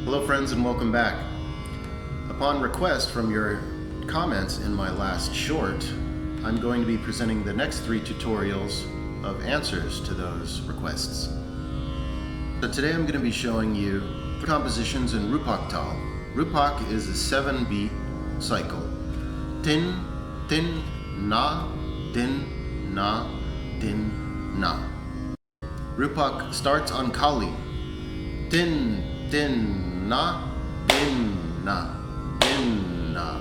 Hello friends and welcome back. Upon request from your comments in my last short, I'm going to be presenting the next 3 tutorials of answers to those requests. So today I'm going to be showing you the compositions in Rupak Tal. Rupak is a 7-beat cycle. Dhin, Dhin, Na, Dhin, Na, Dhin, Na. Rupak starts on Kali. Dhin, Dhin, Na, Dhin, Na, Dhin, Na,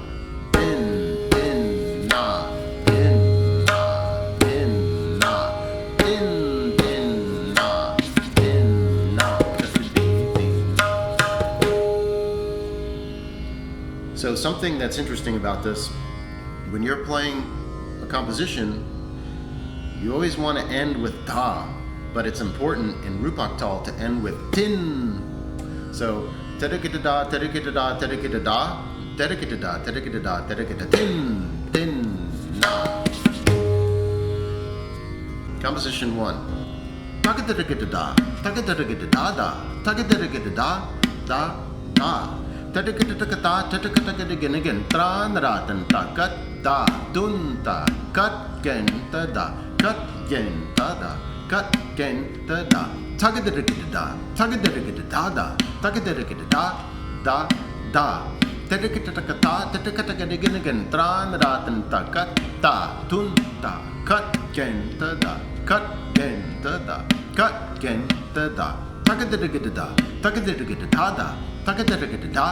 Dhin, Dhin, Na, Dhin, Na, Dhin, Na, Dhin, Dhin, Na, Dhin, Na, So something that's interesting about this, when you're playing a composition, you always want to end with Dha, but it's important in Rupak Tal to end with Dhin. So TktrktDha, TktrktDha, TktrktDha, TktrktDha, TktrktDha, TktrktDha, Dhin, Dhin, Na. Composition 1. TktrktDha, TktrktDha, TktrktDha, Dha, Dha. TktrktKta, TktrktkaDhigeneGen, Taran-neDha, Dha-Tun, TaGet-Dhi, GaDhigene, GeneDha, TaGet-Dhi, TktrktDha, TktrktDha, DhaDha, TktrktKta, TktrktkaDhigeneGen, Taran-neDha, Dha-Tun, TktrktDha, GeneDha, GeneDha, TktrktDha, TktrktDha, TktrktDha,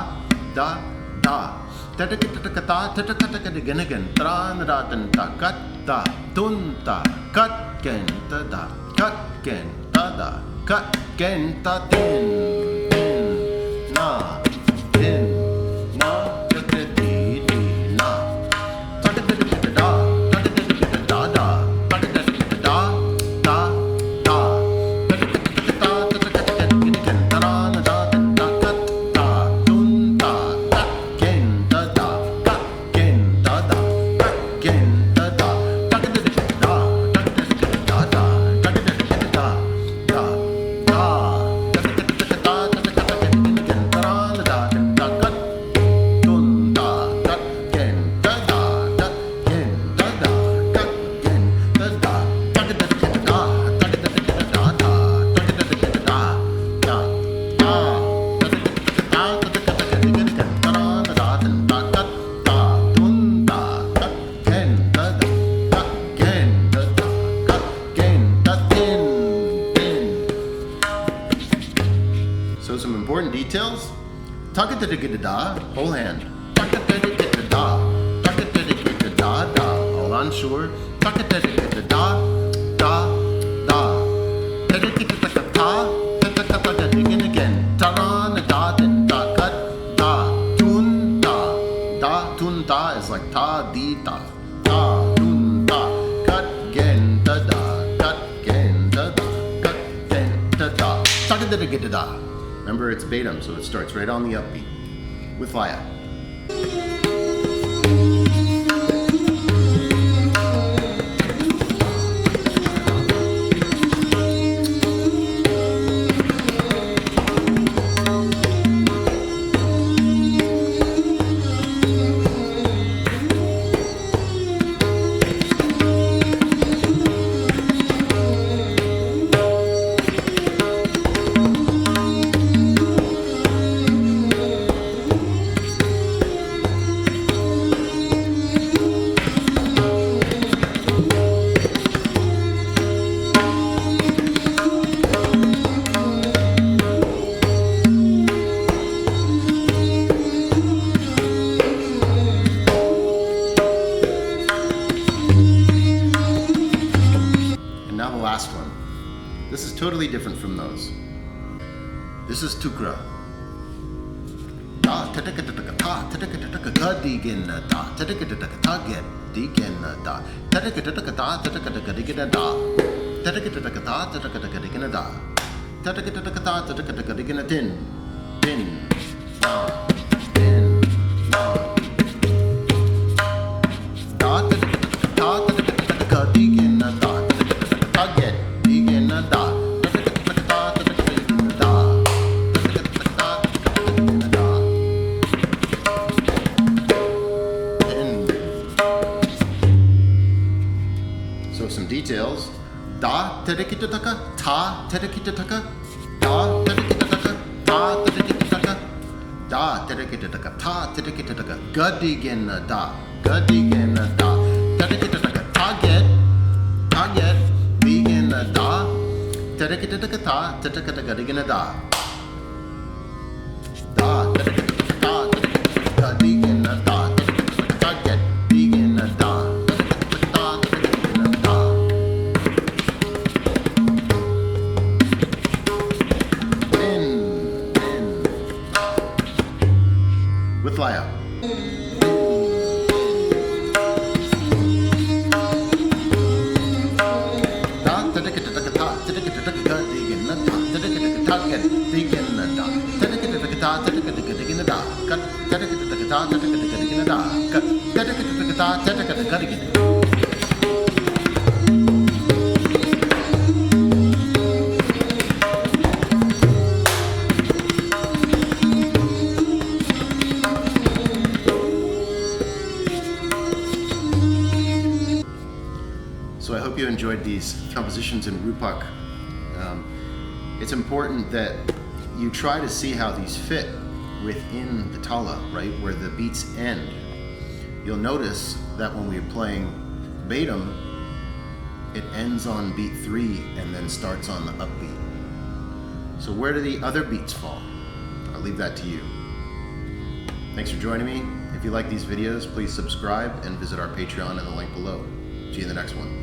DhaDha, TktrktKta, TktrktkaDhigeneGen, Taran-neDha, Dha-Tun, TktrktDha, GeneDha, GeneDha, Dhin, Dhin, Na, Dhin, Na, TkTDhi, Na, TkTDha, TkTkTKaDha, TkTkTKaDha, Dha, Dha, TkTkTkata, TkTkTkaDhigeneGen, Taran-neDha, Dha-Tun, TkTkTha, GeneDha, GeneDha, TkTkTha, TkTkTkADha, TkTkTkADha, So some important details. TkTkTda, whole hand. TkTkTda, TkTkTda, Da, all unsure. TkTkTda, Da, Da. TkTkTkata, TkTkTagaDhigeneGen, Taran-neDha, Dha-Tun, Dha-Tun, Dha is like Ta-Di-Ta. Dha-Tun, Dha, GeneDha, GeneDha, GeneDha, TkTkTda. Remember, it's BEDUM, so it starts right on the upbeat with Laya. Last one. This is totally different from those. This is Tukra. TktrktKta, TktrktkaDhiGene, TktrktkaTaGet-Dhi, TktrktKta, TktrktKaDhiGene, TktrktKta, TktrktKaDhiGene, TktrktKata, Dhin, Dhin, Na, Dhin, Na, Da, TktrktKaDhiGene, TaGet-Dhi, Ta TktrktDha, Da TktrktDha, Ta TktrktDha, Da TktrktDha, Ta TktrktDha, GaDhigene, GaDhigene, TktrktDha, TaGet-Dhi, TktrktKta, TktrktKaDhiGene, Da TktrktDha, with Laya. So I hope you enjoyed these compositions in Rupak. It's important that you try to see how these fit within the Tala, right, where the beats end. You'll notice that when we're playing BEDUM, it ends on beat 3 and then starts on the upbeat. So where do the other beats fall? I'll leave that to you. Thanks for joining me. If you like these videos, please subscribe and visit our Patreon in the link below. See you in the next one.